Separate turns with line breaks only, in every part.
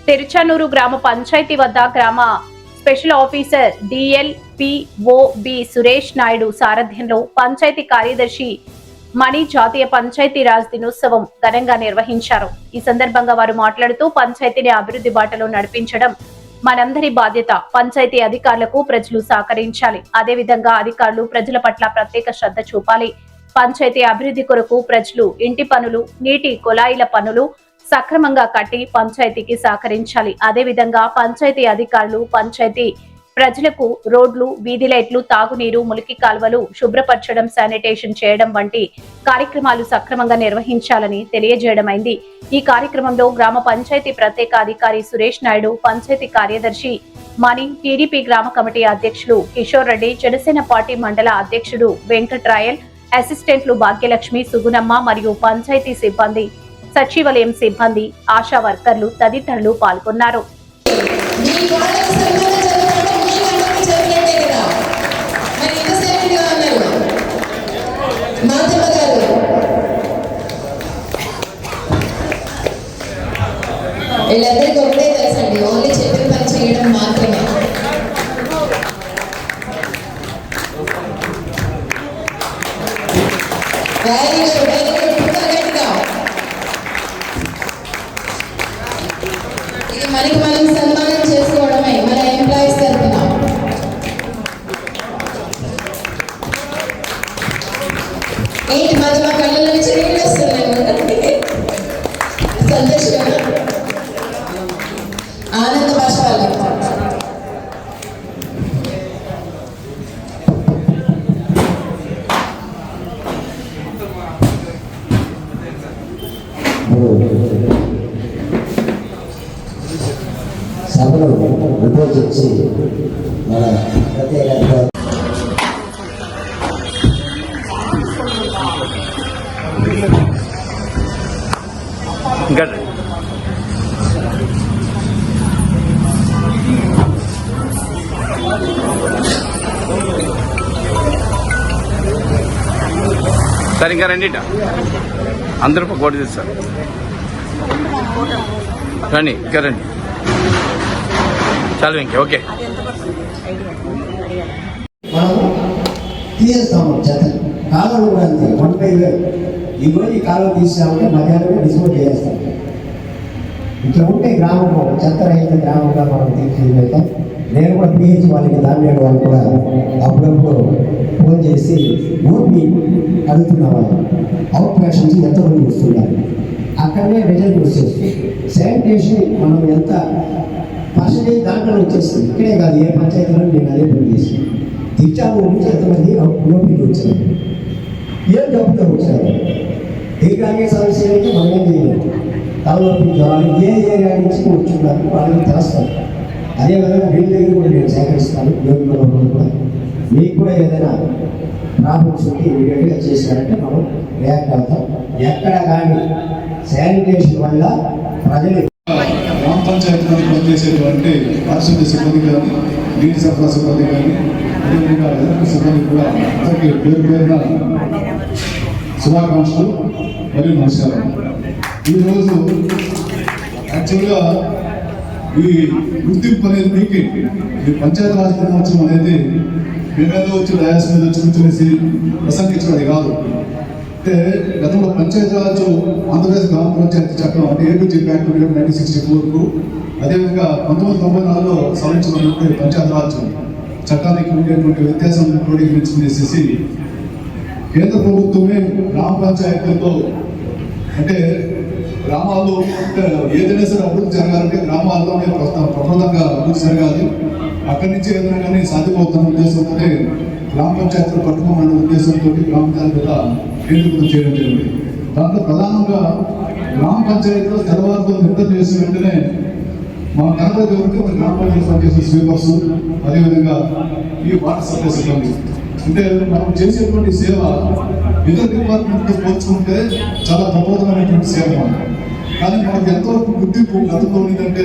తిరుచానూరు గ్రామ పంచాయతీ వద్ద గ్రామ special officer DLPOB Suresh Naidu సారథ్యంలో పంచాయతీ కార్యదర్శి మణి జాతీయ పంచాయతీ రాజ్ దినోత్సవం ఘనంగా నిర్వహించారు. ఈ సందర్భంగా వారు మాట్లాడుతూ పంచాయతీని అభివృద్ధి బాటలో నడిపించడం మనందరి బాధ్యత. పంచాయతీ అధికారులకు ప్రజలు సహకరించాలి. అదేవిధంగా అధికారులు ప్రజల పట్ల ప్రత్యేక శ్రద్ధ చూపాలి. పంచాయతీ అభివృద్ధి కొరకు ప్రజలు ఇంటి పనులు, నీటి కుళాయిల పనులు సక్రమంగా కట్టి పంచాయతీకి సహకరించాలి. అదేవిధంగా పంచాయతీ అధికారులు పంచాయతీ ప్రజలకు రోడ్లు, వీధి లైట్లు, తాగునీరు, మురికి కాల్వలు శుభ్రపరచడం, శానిటేషన్ చేయడం వంటి కార్యక్రమాలు సక్రమంగా నిర్వహించాలని తెలియజేయడమైంది. ఈ కార్యక్రమంలో గ్రామ పంచాయతీ ప్రత్యేక అధికారి సురేష్ నాయుడు, పంచాయతీ కార్యదర్శి మణి, టీడీపీ గ్రామ కమిటీ అధ్యక్షులు కిషోర్ రెడ్డి, జనసేన పార్టీ మండల అధ్యక్షుడు వెంకట్రాయల్, అసిస్టెంట్లు భాగ్యలక్ష్మి, సుగుణమ్మ మరియు పంచాయతీ సిబ్బంది, సచివాలయం సిబ్బంది, ఆశా వర్కర్లు తదితరులు పాల్గొన్నారు.
వీళ్ళందరికీ ఒకటే తెలుసండి, ఓన్లీ చెప్పిన పని చేయడం మాత్రమే. ఇది మనకి మనం సన్మానం చేసుకోవడమే మన ఎంప్లాయీస్ తరఫున. ఏంటి మాది మా కళ్ళ నుంచి నీళ్ళు వస్తున్నాయి, సంతోషంగా ఆనంద భాషాలు.
సభలో విభజించి మన ప్రత్యేకంగా
సార్ ఇంకా రండి, అందరూ కోటి తెస్తారు. రండి, ఇంకా రండి. చాలు ఇంకే ఓకే.
మనం తీసేస్తాము చెత్త. కాలువలు కూడా అంతే, 1/5 ఈరోజు ఈ కాలువ తీసామంటే మధ్యాహ్నం డిస్పోజ్ చేస్తాం. ఇట్లా ఉంటే గ్రామంలో చెత్త రహిత గ్రామంగా మనం తీర్చిదిద్దాం. నేను కూడా PH వాళ్ళకి దానియాడు వాళ్ళు కూడా అప్పుడప్పుడు ఫోన్ చేసి ఊరిని అడుగుతున్న వాళ్ళు అవుట్ పేషెంట్స్ ఎంతమంది వస్తున్నారు, అక్కడనే రిజల్ట్ వచ్చేస్తుంది. శానిటేషన్ మనం ఎంత పర్సెంటేజ్ దాంట్లో వచ్చేస్తుంది. ఇక్కడే కాదు, ఏ పంచాయతీలో నేను అదే పని చేసాను. తిరుచానూరు నుంచి ఎంతమంది ఓపీకి వచ్చారు, ఏం జబ్బుతో వచ్చారు. దీర్ఘాంగ సమస్య అయితే మనమే చేయలేదు. తలనొప్పి, జ్వరాలు ఏ ఏరియా నుంచి వచ్చున్నారు వాళ్ళకి తెలుస్తారు. అదేవిధంగా వీళ్ళ దగ్గర కూడా నేను సేకరిస్తాను. యోగిలో కూడా మీకు కూడా ఏదైనా ప్రాబ్లమ్స్ ఉంటే ఇమీడియట్గా చేశారంటే మనం రియాక్ట్ అవుతాం. ఎక్కడ కానీ శానిటేషన్ వల్ల ప్రజలు
గ్రామ పంచాయతీలో పనిచేసేటువంటి పారిశుద్ధ్య సిబ్బంది కానీ, నీటి సరఫరా సిబ్బంది కానీ, అదేవిధంగా ఎలక్ట్రిక్ సిబ్బంది కూడా అందరికీ పేరు పేరున శుభాకాంక్షలు మరియు నమస్కారం. ఈరోజు యాక్చువల్గా ఈ గుర్తింపు అనేది మీకు ఈ పంచాయతీ రాజ్ దినోత్సవం అనేది మేమేదో వచ్చి డయాస్ మీద కూర్చునేసి ప్రసంగించడం కాదు. అంటే గతంలో పంచాయతీరాజ్ ఆంధ్రప్రదేశ్ గ్రామ పంచాయతీ చట్టం అంటే APG యాక్ట్ 1964కు, అదేవిధంగా 1994లో సవరించినటువంటి పంచాయతీరాజ్ చట్టానికి ఉండేటువంటి వ్యత్యాసం క్రోడీకరించేసి కేంద్ర ప్రభుత్వమే గ్రామ పంచాయతీలతో అంటే గ్రామాల్లో ఏదైనా సరే అభివృద్ధి జరగాలంటే గ్రామాల్లోనే ప్రప్రదంగా అభివృద్ధి జరగాలి. అక్కడి నుంచి ఏదైనా కానీ సాధ్యమవుతున్న ఉద్దేశంతోనే గ్రామ పంచాయతీలు పట్టుకోమనే ఉద్దేశంతో గ్రామ పంచాయతీల కేంద్రీకృతం చేయడం జరిగింది. దాంట్లో ప్రధానంగా గ్రామ పంచాయతీలో తెల్లవారుతో నిద్ర చేసిన వెంటనే మన కనబడి ఉంటే మన గ్రామ పంచాయతీ పనిచేసే స్వీపర్స్, అదేవిధంగా ఈ వాటర్ సప్లై సిబ్బంది. అంటే మనం చేసేటువంటి సేవ ఇతర డిపార్ట్మెంట్తో పోల్చుకుంటే చాలా ప్రబోధమైనటువంటి సేవ. కానీ మనకు ఎంతవరకు గుర్తింపు గతంలో ఉండిందంటే,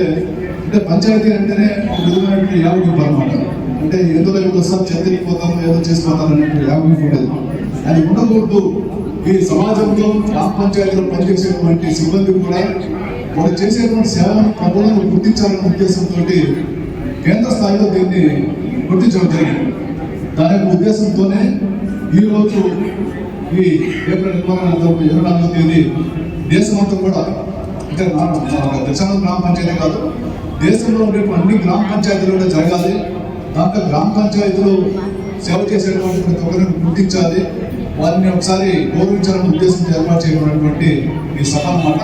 అంటే పంచాయతీ అంటేనే ఒక విధమైనటువంటి యావగింపు అనమాట. అంటే ఏదో ఒకసారి చెత్తపోతాము, ఏదో చేసిపోతాము అన్నట్టు యావగింపు ఉండదు. అది ఉండకూడదు. ఈ సమాజంలో గ్రామ పంచాయతీలో పనిచేసేటువంటి సిబ్బంది కూడా వాళ్ళు చేసేటువంటి సేవలను ప్రభుత్వం గుర్తించాలనే ఉద్దేశంతో కేంద్ర స్థాయిలో దీన్ని గుర్తించడం జరిగింది. దాని యొక్క ఉద్దేశంతోనే ఈరోజు ఈ ఏప్రిల్ 24వ తేదీ దేశమంతా కూడా అంటే దశాంత గ్రామ పంచాయతీ కాదు, దేశంలో ఉండేటువంటి అన్ని గ్రామ పంచాయతీలు కూడా జరగాలి. దాంట్లో గ్రామ పంచాయతీలు సేవ చేసేటువంటి ప్రతి ఒక్కరిని గుర్తించాలి, వారిని ఒకసారి గౌరవించాలనే ఉద్దేశంతో ఏర్పాటు చేయబడినటువంటి ఈ సభ అన్నమాట.